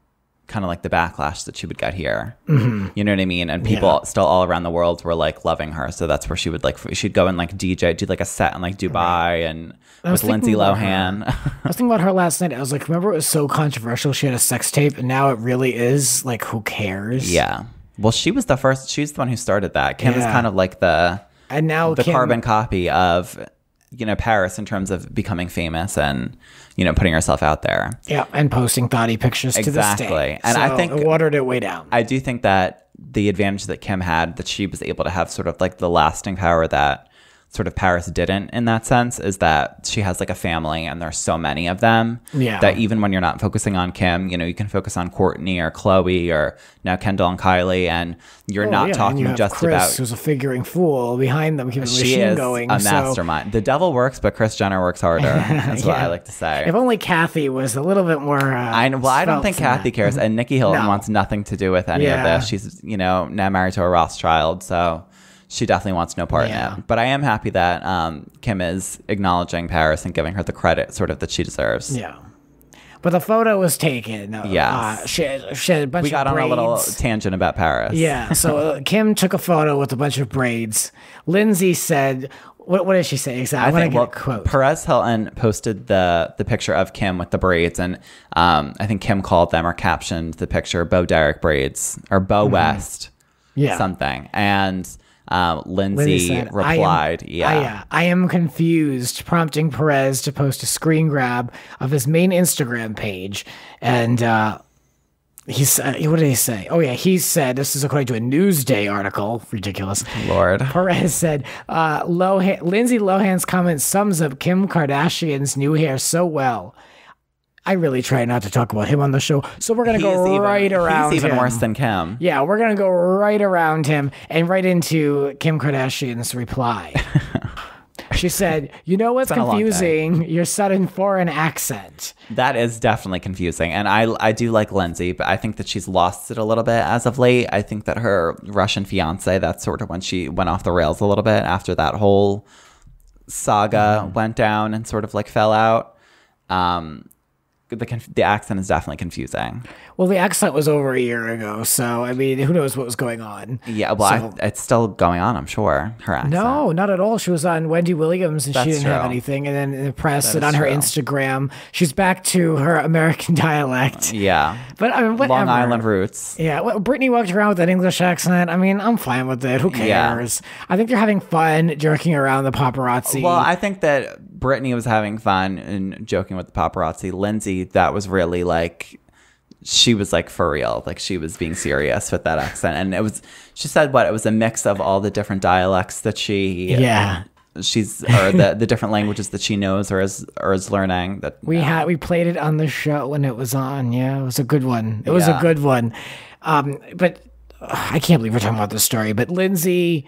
kind of the backlash that she would get here. Mm-hmm. You know what I mean? And people still all around the world were loving her. So that's where she would she'd go and DJ, do a set in Dubai and with Lindsay Lohan. I was thinking about her last night. I was remember it was so controversial. She had a sex tape, and now it really is who cares? Yeah. Well, she was the first. She's the one who started that. Kim is kind of the and now the carbon copy of Paris in terms of becoming famous and, putting herself out there. Yeah, and posting thotty pictures to this day. And so I think it watered it way down. I do think that the advantage that Kim had, that she was able to have sort of like the lasting power that sort of Paris didn't in that sense, is that she has like a family and there's so many of them that even when you're not focusing on Kim, you can focus on Courtney or Chloe or now Kendall and Kylie, and you're not talking just Chris, about who's a figuring fool behind them, keeping the machine going. A mastermind. The devil works, but Kris Jenner works harder. That's what I like to say. If only Kathy was a little bit more. I don't think Kathy cares, and Nikki Hilton wants nothing to do with any of this. She's now married to a Rothschild, so she definitely wants no part in it. But I am happy that Kim is acknowledging Paris and giving her the credit sort of that she deserves. Yeah. But the photo was taken. Yes. She had a bunch of braids. We got on a little tangent about Paris. Yeah. So Kim took a photo with a bunch of braids. Lindsay said, what did she say exactly? I think quote. Perez Hilton posted the picture of Kim with the braids, and I think Kim called them or captioned the picture Bo Derek braids or Bo West something. And Lindsay said, replied, I am confused, prompting Perez to post a screen grab of his main Instagram page. And he said, what did he say? Oh, yeah, he said, this is according to a Newsday article, ridiculous. Lord. Perez said, Lindsay Lohan's comment sums up Kim Kardashian's new hair so well. I really try not to talk about him on the show, so we're going to go right around him. He's even worse than Kim. Yeah, we're going to go right around him and right into Kim Kardashian's reply. She said, what's confusing? Your sudden foreign accent. That is definitely confusing, and I do like Lindsay, but I think that she's lost it a little bit as of late. I think that her Russian fiance, that's sort of when she went off the rails a little bit after that whole saga went down and sort of like fell out. The accent is definitely confusing. Well, the accent was over a year ago, so I mean, who knows what was going on? Yeah, well, it's still going on, I'm sure. Her accent. No, not at all. She was on Wendy Williams, and she didn't have anything. And then in the press and on her Instagram, she's back to her American dialect. Yeah, but I mean, whatever. Long Island roots. Yeah, well, Britney walked around with that English accent. I mean, I'm fine with it. Who cares? Yeah. I think they're having fun jerking around the paparazzi. Well, I think that Britney was having fun and joking with the paparazzi. Lindsay, that was really like, she was like for real, like she was being serious with that accent. And she said it was a mix of all the different dialects that she's or the different languages that she knows or is learning. That we played it on the show when it was on. Yeah, it was a good one. It was a good one. But I can't believe we're talking about this story. But Lindsay,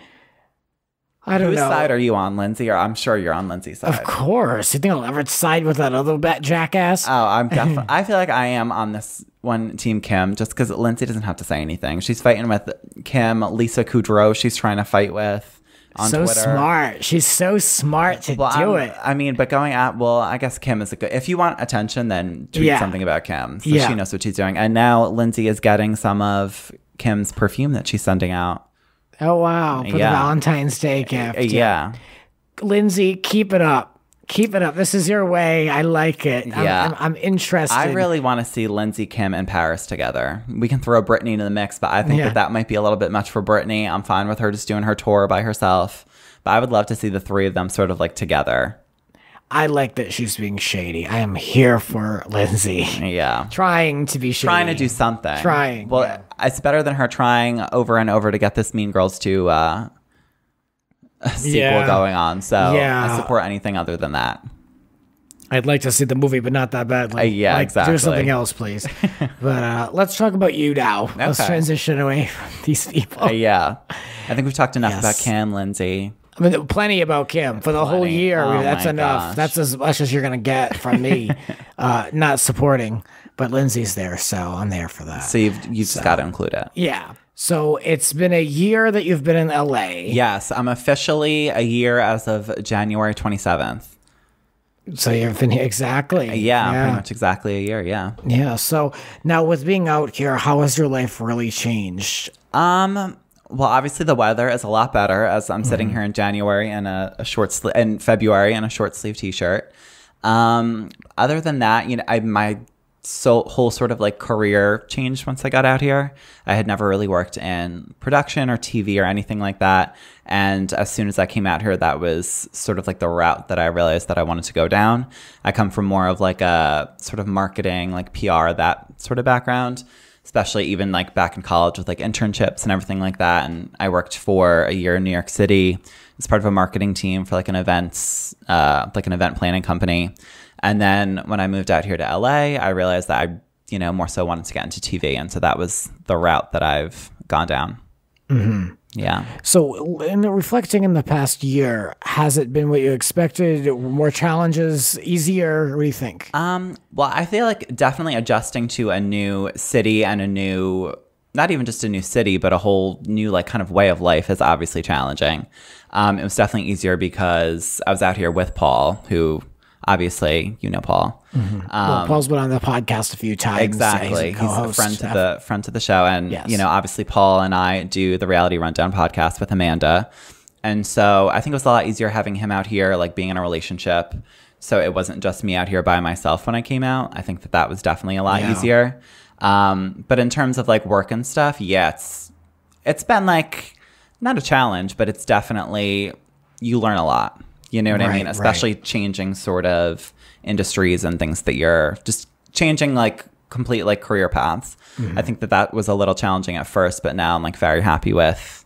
I don't know. Whose side are you on, Lindsay? Or I'm sure you're on Lindsay's side. Of course. You think I'll ever side with that other jackass? Oh, I'm definitely. I feel like I am on this one team Kim, just because Lindsay doesn't have to say anything. She's fighting with Kim, Lisa Kudrow. She's trying to fight with on Twitter. So smart. She's so smart to do it. I mean, but I guess Kim is a good. If you want attention, then tweet something about Kim, so she knows what she's doing. And now Lindsay is getting some of Kim's perfume that she's sending out. Oh, wow. For the Valentine's Day gift. Yeah. Lindsay, keep it up. Keep it up. This is your way. I like it. Yeah. I'm interested. I really want to see Lindsay, Kim, and Paris together. We can throw Britney into the mix, but I think that might be a little bit much for Britney. I'm fine with her just doing her tour by herself. But I would love to see the three of them sort of like together. I like that she's being shady. I am here for Lindsay. Yeah. Trying to be shady. Trying to do something. Trying. Well, it's better than her trying over and over to get this Mean Girls 2 sequel going on. So I support anything other than that. I'd like to see the movie, but not that badly. Exactly. Do something else, please. But let's talk about you now. Okay. Let's transition away from these people. I think we've talked enough about Kim, Lindsay. I mean, plenty about Kim for the whole year. That's enough. Gosh. That's as much as you're going to get from me. Not supporting, but Lindsay's there, so I'm there for that. So you've just got to include it. Yeah. So it's been a year that you've been in LA. Yes, I'm officially a year as of January 27th. So you've been here exactly. Yeah, pretty much exactly a year. Yeah. Yeah. So now with being out here, how has your life really changed? Well, obviously the weather is a lot better as I'm sitting here in January in in February in a short sleeve t-shirt. Other than that, my whole sort of like career changed once I got out here. I had never really worked in production or TV or anything like that. And as soon as I came out here, that was sort of like the route that I realized that I wanted to go down. I come from more of like a sort of marketing, like PR, that sort of background, especially even like back in college with like internships and everything like that. And I worked for a year in New York City as part of a marketing team for like an event planning company. And then when I moved out here to LA, I realized that I, you know, more so wanted to get into TV. And so that was the route that I've gone down. Mm-hmm. Yeah. So in reflecting in the past year, has it been what you expected? More challenges, easier? What do you think? Well, I feel like definitely adjusting to a new city and a new, not even just a new city, but a whole new like kind of way of life is obviously challenging. It was definitely easier because I was out here with Paul, who obviously you know Paul. Mm-hmm. Well, Paul's been on the podcast a few times. Exactly. He's a friend to the show. And, yes. you know, obviously Paul and I do the Reality Rundown podcast with Amanda. And so I think it was a lot easier having him out here, like being in a relationship. So it wasn't just me out here by myself when I came out. I think that was definitely a lot easier. But in terms of like work and stuff, yeah, it's been like not a challenge, but it's definitely, you learn a lot. You know what I mean? Especially changing sort of industries and things that you're just changing like complete like career paths. Mm-hmm. I think that was a little challenging at first, but now I'm like very happy with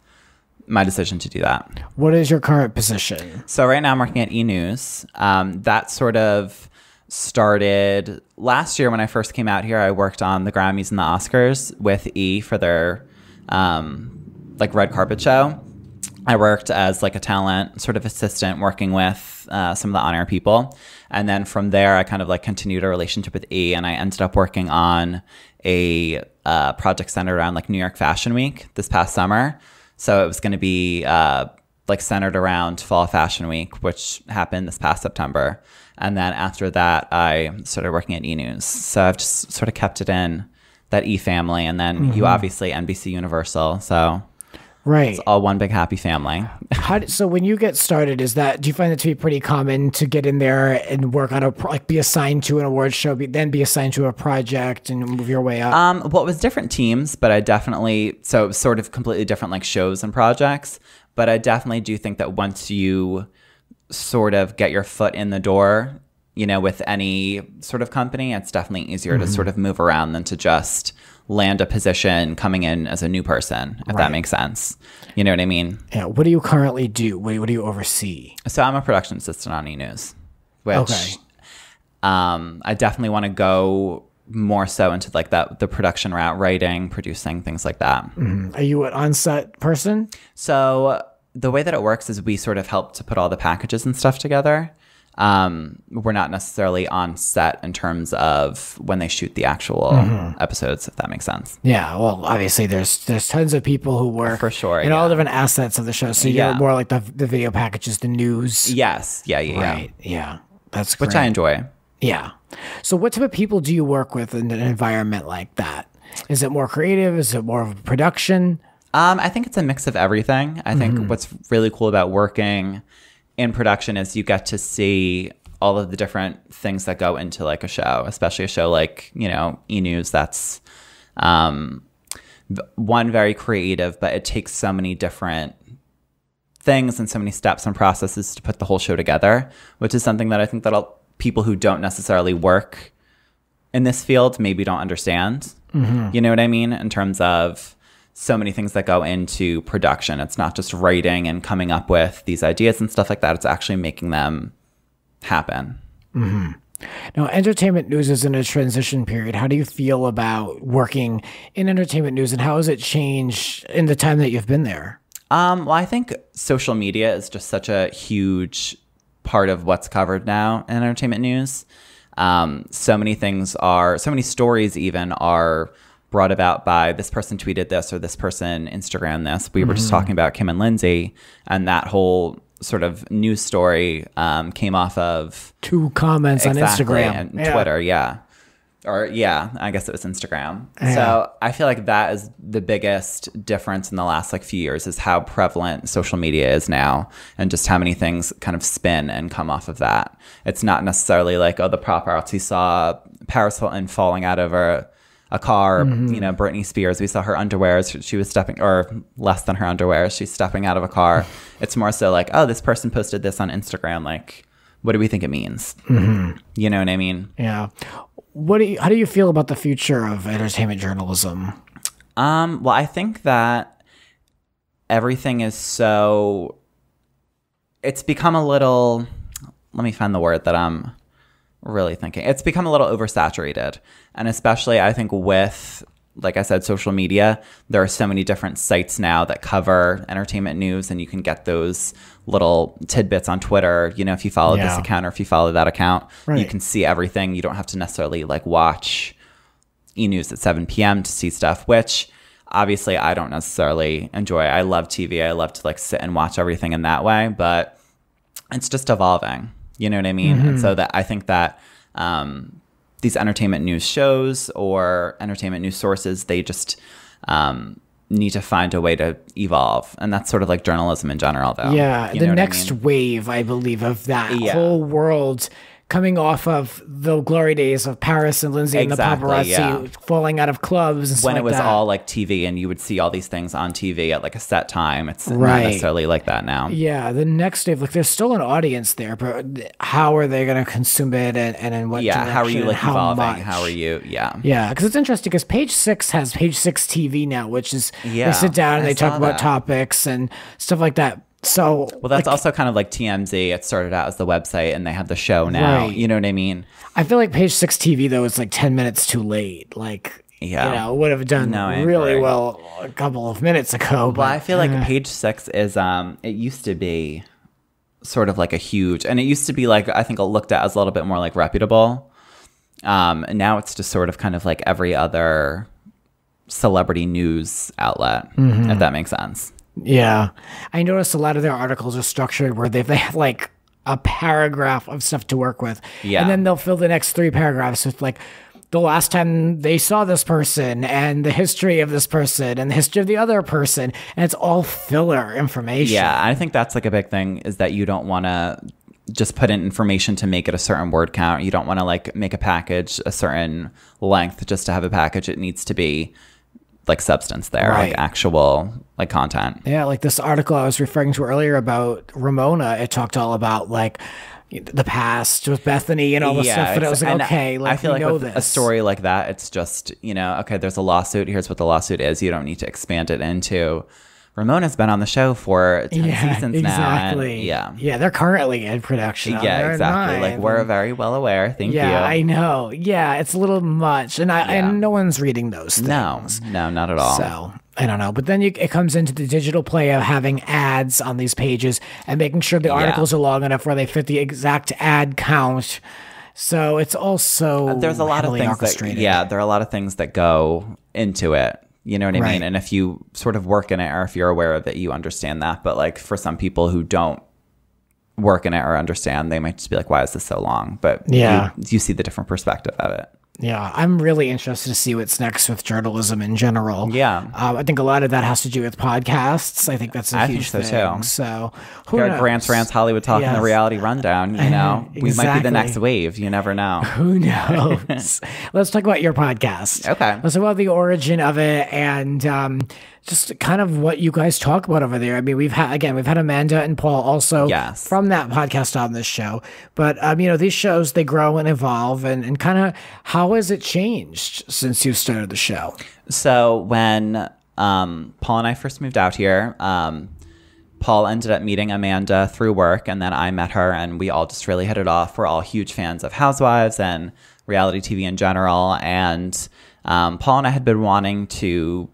my decision to do that. What is your current position? So right now I'm working at E!News. That sort of started last year when I first came out here. I worked on the Grammys and the Oscars with E! For their like red carpet show. I worked as like a talent sort of assistant working with some of the on-air people. And then from there, I kind of like continued a relationship with E! And I ended up working on a project centered around like New York Fashion Week this past summer. So it was going to be like centered around Fall Fashion Week, which happened this past September. And then after that, I started working at E!News. So I've just sort of kept it in that E! family. And then you obviously NBC Universal. So right, it's all one big happy family. So when you get started, do you find it to be pretty common to get in there and work on be assigned to an award show, then be assigned to a project and move your way up? Well, it was different teams, but I definitely, so it was sort of completely different like shows and projects. But I definitely do think that once you sort of get your foot in the door, you know, with any sort of company, it's definitely easier to sort of move around than to just land a position coming in as a new person, if that makes sense. You know what I mean? Yeah. What do you currently do? What do you oversee? So I'm a production assistant on E!News, which I definitely want to go more so into like the production route, writing, producing, things like that. Mm-hmm. Are you an on-set person? So the way that it works is we sort of help to put all the packages and stuff together. We're not necessarily on set in terms of when they shoot the actual episodes, if that makes sense. Yeah, well, obviously there's tons of people who work for sure in all different assets of the show. So you're more like the video packages, the news. Yes, yeah. Right, yeah, that's great. Which I enjoy. Yeah. So what type of people do you work with in an environment like that? Is it more creative? Is it more of a production? I think it's a mix of everything. I think what's really cool about working in production is you get to see all of the different things that go into like a show, especially a show like, you know, E!News. That's one, very creative, but it takes so many different things and so many steps and processes to put the whole show together, which is something that I think that people who don't necessarily work in this field maybe don't understand. You know what I mean? In terms of so many things that go into production. It's not just writing and coming up with these ideas and stuff like that. It's actually making them happen. Now, entertainment news is in a transition period. How do you feel about working in entertainment news, and how has it changed in the time that you've been there? Well, I think social media is just such a huge part of what's covered now in entertainment news. So many stories even are brought about by this person tweeted this or this person Instagrammed this. We were just talking about Kim and Lindsay, and that whole sort of news story came off of 2 comments on Instagram and Twitter. Yeah. Or, yeah, I guess it was Instagram. Yeah. So I feel like that is the biggest difference in the last like few years, is how prevalent social media is now, and just how many things kind of spin and come off of that. It's not necessarily like, oh, the paparazzi saw Paris Hilton falling out of a car, you know, Britney Spears, we saw her underwear, she was stepping, or less than her underwear, she's stepping out of a car. It's more so like, oh, this person posted this on Instagram, like, what do we think it means? You know what I mean? Yeah. How do you feel about the future of entertainment journalism? Well, I think that everything is it's become a little, let me find the word that I'm really thinking. It's become a little oversaturated. And especially, I think, with, like I said, social media, there are so many different sites now that cover entertainment news, and you can get those little tidbits on Twitter. You know, if you follow this account or if you follow that account, you can see everything. You don't have to necessarily like watch e-news at 7 p.m. to see stuff, which obviously I don't necessarily enjoy. I love TV. I love to like sit and watch everything in that way, but it's just evolving. You know what I mean? And so that I think that these entertainment news shows or entertainment news sources, they just need to find a way to evolve. And that's sort of like journalism in general, though. Yeah, the next wave, I believe, of that whole world coming off of the glory days of Paris and Lindsay and the paparazzi falling out of clubs and stuff when like it was that. all like TV and you would see all these things on TV at like a set time. It's not necessarily like that now. Yeah, the next wave, like there's still an audience there, but how are they going to consume it and in what direction? How are you like evolving? Much? How are you? Yeah, because it's interesting because Page Six has Page Six TV now, which is they sit down and they talk about topics and stuff like that. So, well, that's also kind of like TMZ. It started out as the website, and they have the show now. You know what I mean? I feel like Page Six TV though is like 10 minutes too late. Like, you know, would have done really well a couple of minutes ago. Well, I feel like Page Six is it used to be sort of like a huge, and it used to be like, I think, looked at as a little bit more like reputable. And now it's just sort of kind of like every other celebrity news outlet, if that makes sense. Yeah. I noticed a lot of their articles are structured where they have like a paragraph of stuff to work with. Yeah. And then they'll fill the next 3 paragraphs with like the last time they saw this person and the history of this person and the history of the other person. And it's all filler information. Yeah. I think that's like a big thing, is that you don't want to just put in information to make it a certain word count. You don't want to like make a package a certain length just to have a package. It needs to be like substance there, like actual like content. Yeah, like this article I was referring to earlier about Ramona, it talked all about like the past with Bethany and all the stuff, but it was like, okay, like, I feel like with this. A story like that, it's just, you know, okay, there's a lawsuit, here's what the lawsuit is. You don't need to expand it into Ramona's been on the show for 10 seasons now. And yeah, they're currently in production. Yeah, exactly. Like, we're very well aware. Thank you. Yeah, I know. Yeah, it's a little much. And and no one's reading those things. No, not at all. So, I don't know. But then it comes into the digital play of having ads on these pages and making sure the articles are long enough where they fit the exact ad count. So it's also there's a lot of things there are a lot of things that go into it. You know what I mean? And if you sort of work in it, or if you're aware of it, you understand that. But like for some people who don't work in it or understand, they might just be like, why is this so long? But you see the different perspective of it. Yeah, I'm really interested to see what's next with journalism in general. Yeah. I think a lot of that has to do with podcasts. I think that's a huge thing. Too. So who knows? Rants, Hollywood Talk, and the Reality Rundown, you know. We might be the next wave. You never know. Who knows? Let's talk about your podcast. Okay. Let's talk about the origin of it and just kind of what you guys talk about over there. I mean, we've had Amanda and Paul also from that podcast on this show. But, you know, these shows, they grow and evolve. And kind of how has it changed since you started the show? So when Paul and I first moved out here, Paul ended up meeting Amanda through work. And then I met her and we all just really hit it off. We're all huge fans of Housewives and reality TV in general. And Paul and I had been wanting to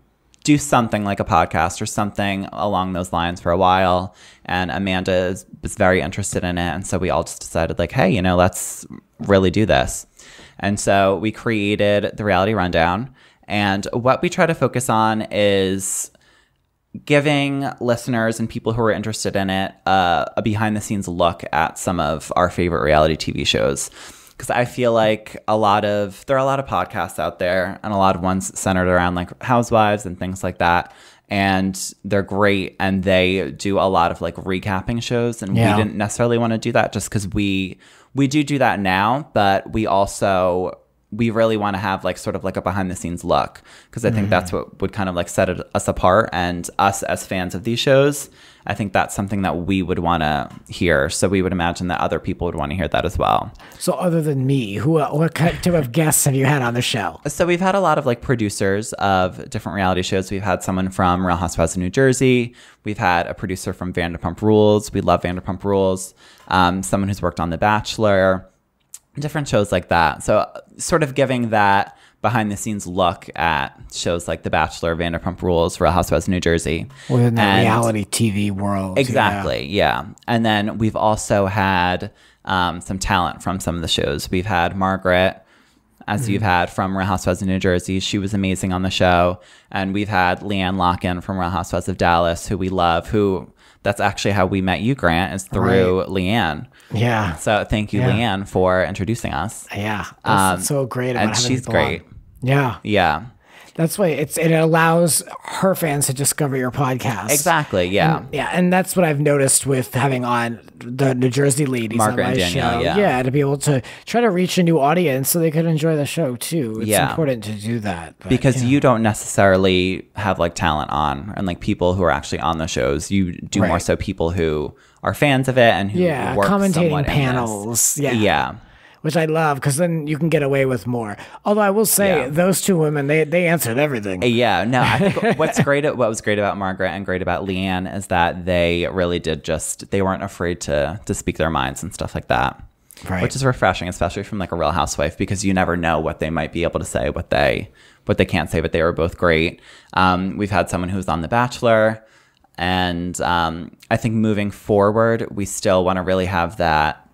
do something like a podcast or something along those lines for a while. And Amanda was very interested in it. And so we all just decided like, hey, you know, let's really do this. And so we created the Reality Rundown. And what we try to focus on is giving listeners and people who are interested in it a behind the scenes look at some of our favorite reality TV shows. Because I feel like there are a lot of podcasts out there, and a lot of ones centered around like Housewives and things like that. And they're great, and they do a lot of like recapping shows, and we didn't necessarily want to do that just because we do that now, but we really want to have like sort of like a behind the scenes look, because I think that's what would kind of like set us apart, and us as fans of these shows, I think that's something that we would want to hear. So we would imagine that other people would want to hear that as well. So other than me, what type of guests have you had on the show? So we've had a lot of like producers of different reality shows. We've had someone from Real Housewives of New Jersey. We've had a producer from Vanderpump Rules. We love Vanderpump Rules. Someone who's worked on The Bachelor, different shows like that. So sort of giving that behind the scenes look at shows like The Bachelor, Vanderpump Rules, Real Housewives of New Jersey. Within the reality TV world. Exactly, yeah. And then we've also had some talent from some of the shows. We've had Margaret, as you've had from Real Housewives of New Jersey. She was amazing on the show. And we've had Leanne Locken from Real Housewives of Dallas, who we love, that's actually how we met you, Grant, is through Leanne. Yeah. So thank you, Leanne, for introducing us. Yeah. That's so great about and she's great. Yeah. Yeah. That's why it allows her fans to discover your podcast. Exactly, yeah. And that's what I've noticed with having on the New Jersey ladies Margaret on my and Danielle, show. Yeah, to be able to try to reach a new audience so they could enjoy the show too. It's important to do that. But, because you don't necessarily have like talent on and like people who are actually on the shows. You do more so people who are fans of it and who work commentating panels. Yeah. Which I love, because then you can get away with more. Although I will say, those two women, they answered everything. Yeah, no, I think what was great about Margaret and great about Leanne is that they really did they weren't afraid to speak their minds and stuff like that. Right. Which is refreshing, especially from like a Real Housewife, because you never know what they might be able to say, what they can't say, but they were both great. We've had someone who was on The Bachelor, and I think moving forward, we still want to really have that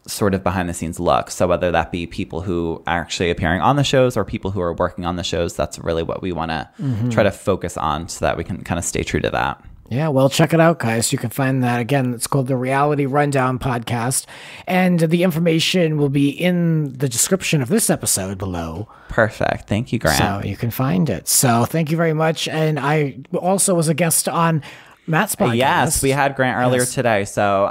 sort of behind the scenes look. So whether that be people who are actually appearing on the shows or people who are working on the shows, that's really what we want to try to focus on, so that we can kind of stay true to that. Yeah, well, check it out, guys. You can find that. Again, it's called the Reality Rundown Podcast. And the information will be in the description of this episode below. Perfect. Thank you, Grant. So you can find it. So thank you very much. And I also was a guest on Matt's podcast. Yes, we had Grant earlier today. So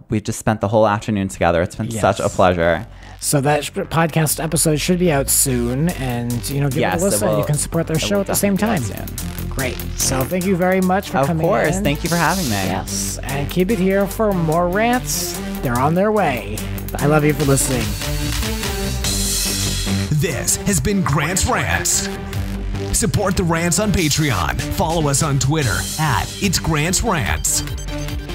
we just spent the whole afternoon together. It's been such a pleasure. So that podcast episode should be out soon, and give it a listen. You can support their show at the same time. Great. So thank you very much for coming in. Of course. Thank you for having me. Yes, and keep it here for more rants. They're on their way. I love you for listening. This has been Grant's Rants. Support the Rants on Patreon. Follow us on Twitter @It's Grant's Rants.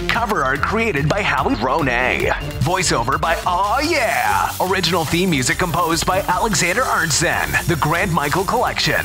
Cover art created by RHONY. Voiceover by Aw Yeah. Original theme music composed by Alexander Arntzen. The Grant Michael Collection.